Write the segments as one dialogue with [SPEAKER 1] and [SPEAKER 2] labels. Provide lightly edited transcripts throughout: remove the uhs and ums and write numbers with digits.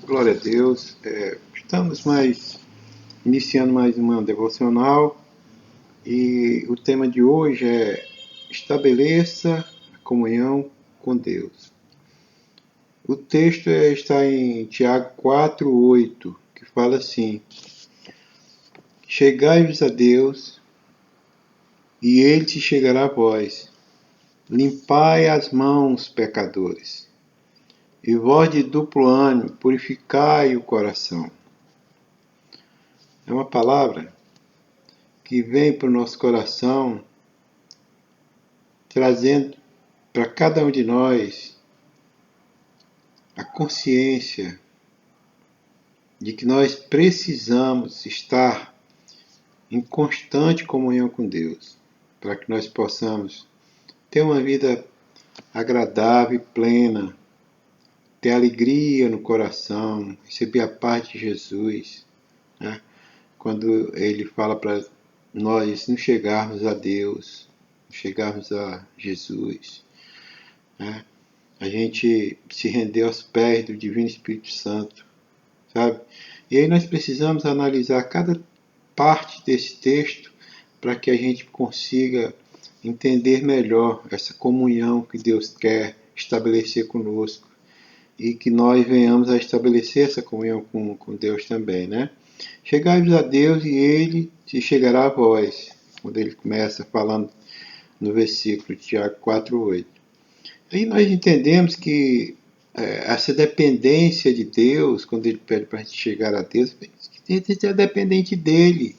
[SPEAKER 1] Glória a Deus. Estamos iniciando mais uma devocional e o tema de hoje é estabeleça a comunhão com Deus. O texto está em Tiago 4:8, que fala assim: Chegai-vos a Deus e Ele se chegará a vós. Limpai as mãos, pecadores, e vós de duplo ânimo, purificai o coração. É uma palavra que vem para o nosso coração, trazendo para cada um de nós a consciência de que nós precisamos estar em constante comunhão com Deus, para que nós possamos ter uma vida agradável e plena, ter alegria no coração, receber a paz de Jesus, né? Quando Ele fala para nós não chegarmos a Deus, chegarmos a Jesus, né? A gente se render aos pés do Divino Espírito Santo, sabe? E aí nós precisamos analisar cada parte desse texto para que a gente consiga entender melhor essa comunhão que Deus quer estabelecer conosco e que nós venhamos a estabelecer essa comunhão com Deus também, né? Chegai-vos a Deus e Ele se chegará a vós, quando Ele começa falando no versículo de Tiago 4:8. Aí nós entendemos que essa dependência de Deus, quando Ele pede para a gente chegar a Deus, a gente é dependente dEle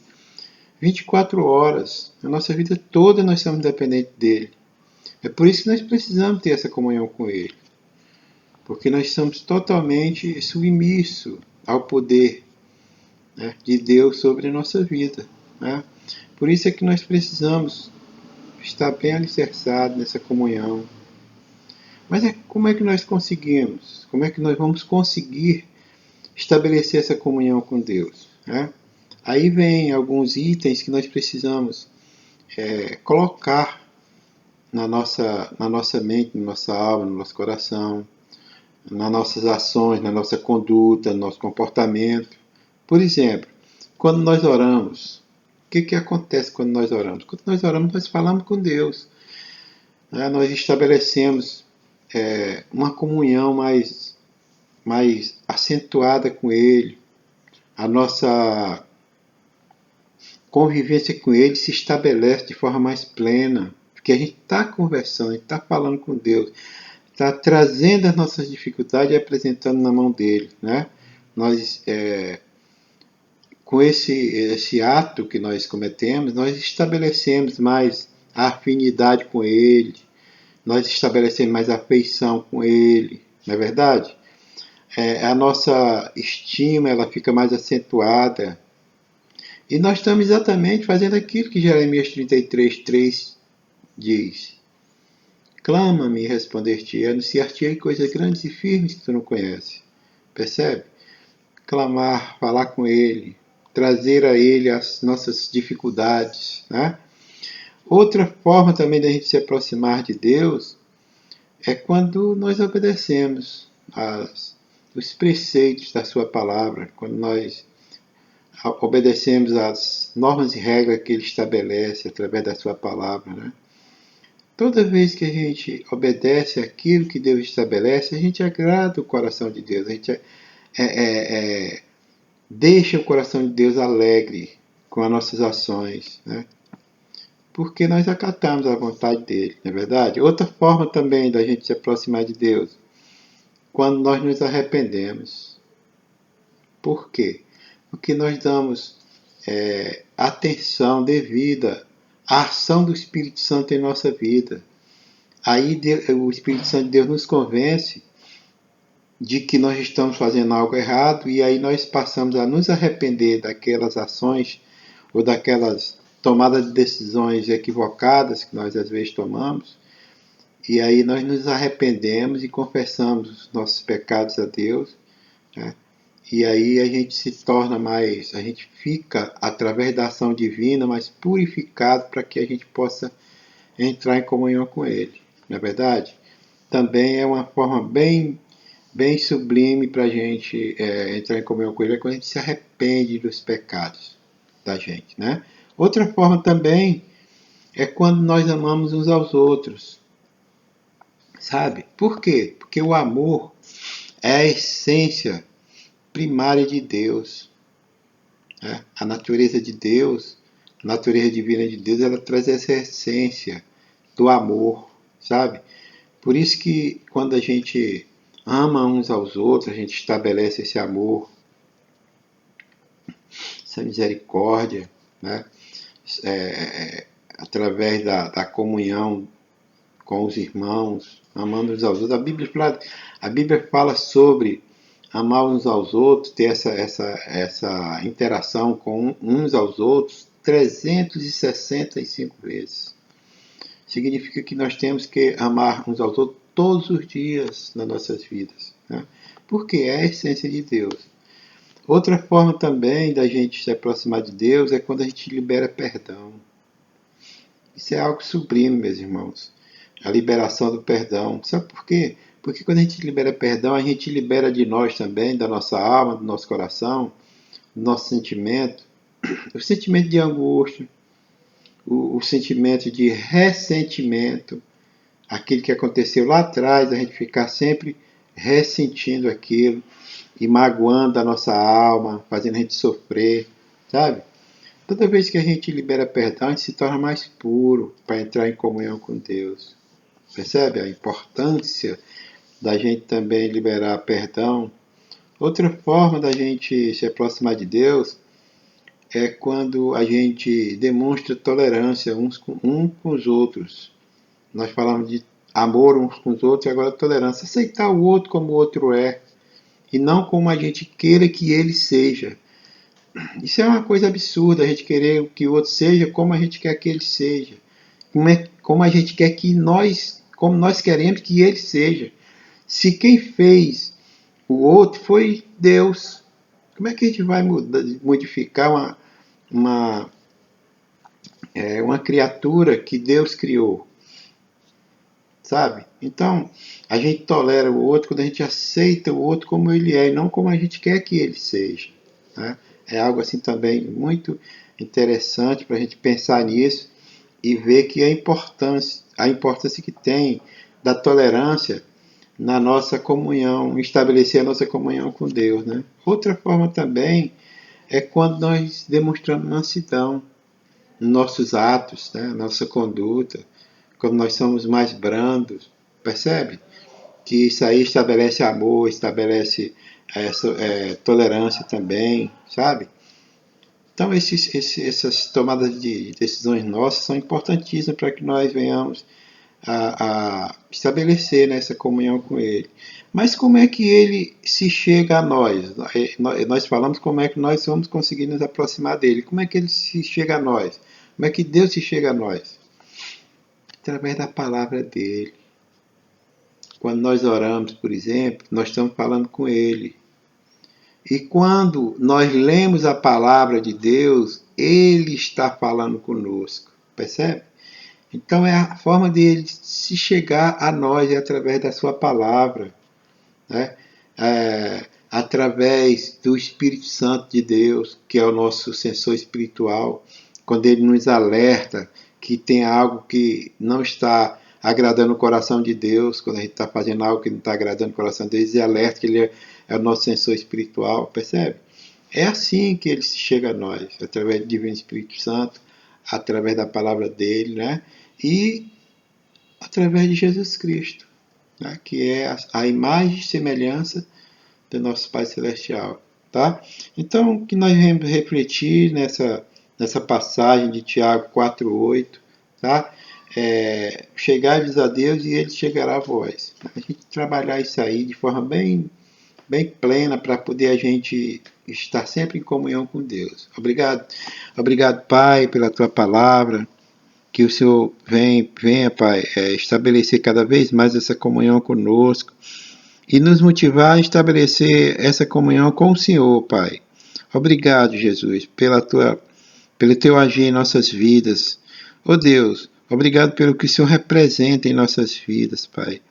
[SPEAKER 1] 24 horas. A nossa vida toda nós somos dependentes dEle. É por isso que nós precisamos ter essa comunhão com Ele. Porque nós somos totalmente submissos ao poder, né, de Deus sobre a nossa vida, né? Por isso é que nós precisamos estar bem alicerçados nessa comunhão. Mas como é que nós conseguimos? Como é que nós vamos conseguir estabelecer essa comunhão com Deus, né? Aí vem alguns itens que nós precisamos colocar na nossa mente, na nossa alma, no nosso coração, nas nossas ações, na nossa conduta, no nosso comportamento. Por exemplo, quando nós oramos, o que acontece quando nós oramos? Quando nós oramos, nós falamos com Deus, né? Nós estabelecemos uma comunhão mais acentuada com Ele. A nossa convivência com Ele se estabelece de forma mais plena, porque a gente está conversando, a gente está falando com Deus, está trazendo as nossas dificuldades e apresentando na mão dele, né? Nós, com esse ato que nós cometemos, nós estabelecemos mais a afinidade com Ele, nós estabelecemos mais afeição com Ele, não é verdade? A nossa estima ela fica mais acentuada. E nós estamos exatamente fazendo aquilo que Jeremias 33:3 diz. Clama-me e responder-te, anunciar-te-ei coisas grandes e firmes que tu não conheces. Percebe? Clamar, falar com Ele, trazer a Ele as nossas dificuldades, né? Outra forma também da gente se aproximar de Deus é quando nós obedecemos os preceitos da Sua palavra, quando nós obedecemos às normas e regras que Ele estabelece através da Sua palavra, né? Toda vez que a gente obedece aquilo que Deus estabelece, a gente agrada o coração de Deus, a gente deixa o coração de Deus alegre com as nossas ações, né? Porque nós acatamos a vontade dele, não é verdade? Outra forma também da gente se aproximar de Deus, quando nós nos arrependemos. Por quê? Porque nós damos atenção devida à ação do Espírito Santo em nossa vida. Aí o Espírito Santo de Deus nos convence de que nós estamos fazendo algo errado e aí nós passamos a nos arrepender daquelas ações ou daquelas tomadas de decisões equivocadas que nós às vezes tomamos, e aí nós nos arrependemos e confessamos os nossos pecados a Deus, né? E aí a gente se torna a gente fica através da ação divina mais purificado para que a gente possa entrar em comunhão com Ele, não é verdade? Também é uma forma bem bem sublime para a gente entrar em comunhão com Ele é quando a gente se arrepende dos pecados da gente, né? Outra forma também é quando nós amamos uns aos outros, sabe? Por quê? Porque o amor é a essência primária de Deus, né? A natureza de Deus, a natureza divina de Deus, ela traz essa essência do amor, sabe? Por isso que quando a gente ama uns aos outros, a gente estabelece esse amor, essa misericórdia, né? Através da comunhão com os irmãos, amando uns aos outros. A Bíblia fala sobre amar uns aos outros, ter essa interação com uns aos outros 365 vezes. Significa que nós temos que amar uns aos outros todos os dias nas nossas vidas, né? Porque é a essência de Deus. Outra forma também da gente se aproximar de Deus é quando a gente libera perdão. Isso é algo sublime, meus irmãos. A liberação do perdão. Sabe por quê? Porque quando a gente libera perdão, a gente libera de nós também, da nossa alma, do nosso coração, do nosso sentimento, o sentimento de angústia, o sentimento de ressentimento, aquilo que aconteceu lá atrás, a gente ficar sempre ressentindo aquilo e magoando a nossa alma, fazendo a gente sofrer, sabe? Toda vez que a gente libera perdão, a gente se torna mais puro para entrar em comunhão com Deus. Percebe a importância da gente também liberar perdão? Outra forma da gente se aproximar de Deus é quando a gente demonstra tolerância uns com os outros. Nós falamos de amor uns com os outros e agora tolerância. Aceitar o outro como o outro é e não como a gente queira que ele seja. Isso é uma coisa absurda, a gente querer que o outro seja como a gente quer que ele seja. Como a gente quer que como nós queremos que ele seja. Se quem fez o outro foi Deus, como é que a gente vai modificar uma criatura que Deus criou? Sabe? Então, a gente tolera o outro quando a gente aceita o outro como ele é e não como a gente quer que ele seja, né? É algo assim também muito interessante para a gente pensar nisso e ver que a importância que tem da tolerância na nossa comunhão, estabelecer a nossa comunhão com Deus, né? Outra forma também é quando nós demonstramos mansidão nos nossos atos, né? Nossa conduta, quando nós somos mais brandos, percebe? Que isso aí estabelece amor, estabelece tolerância também, sabe? Então, essas tomadas de decisões nossas são importantíssimas para que nós venhamos a estabelecer, né, essa comunhão com Ele. Mas como é que Ele se chega a nós? Nós falamos como é que nós vamos conseguir nos aproximar dEle. Como é que Ele se chega a nós? Como é que Deus se chega a nós? Através da palavra dEle. Quando nós oramos, por exemplo, nós estamos falando com Ele. E quando nós lemos a palavra de Deus, Ele está falando conosco. Percebe? Então é a forma de Ele se chegar a nós é através da sua palavra, né? Através do Espírito Santo de Deus, que é o nosso sensor espiritual, quando Ele nos alerta que tem algo que não está agradando o coração de Deus, quando a gente está fazendo algo que não está agradando o coração de Deus, Ele alerta que Ele é o nosso sensor espiritual, percebe? É assim que Ele se chega a nós, através do Divino Espírito Santo, através da palavra dEle, né? E através de Jesus Cristo, né? Que é a imagem e semelhança do nosso Pai Celestial. Tá? Então, que nós vamos refletir nessa passagem de Tiago 4,8, tá? Chegai-vos a Deus e Ele chegará a vós. A gente trabalhar isso aí de forma bem plena para poder a gente estar sempre em comunhão com Deus. Obrigado, Pai, pela Tua palavra. Que o Senhor venha, Pai, estabelecer cada vez mais essa comunhão conosco e nos motivar a estabelecer essa comunhão com o Senhor, Pai. Obrigado, Jesus, pelo Teu agir em nossas vidas. Oh Deus, obrigado pelo que o Senhor representa em nossas vidas, Pai.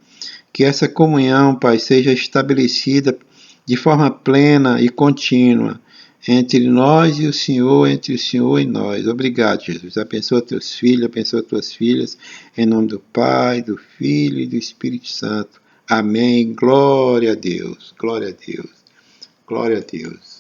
[SPEAKER 1] Que essa comunhão, Pai, seja estabelecida de forma plena e contínua entre nós e o Senhor, entre o Senhor e nós. Obrigado, Jesus. Abençoa teus filhos, abençoa tuas filhas, em nome do Pai, do Filho e do Espírito Santo. Amém. Glória a Deus. Glória a Deus. Glória a Deus.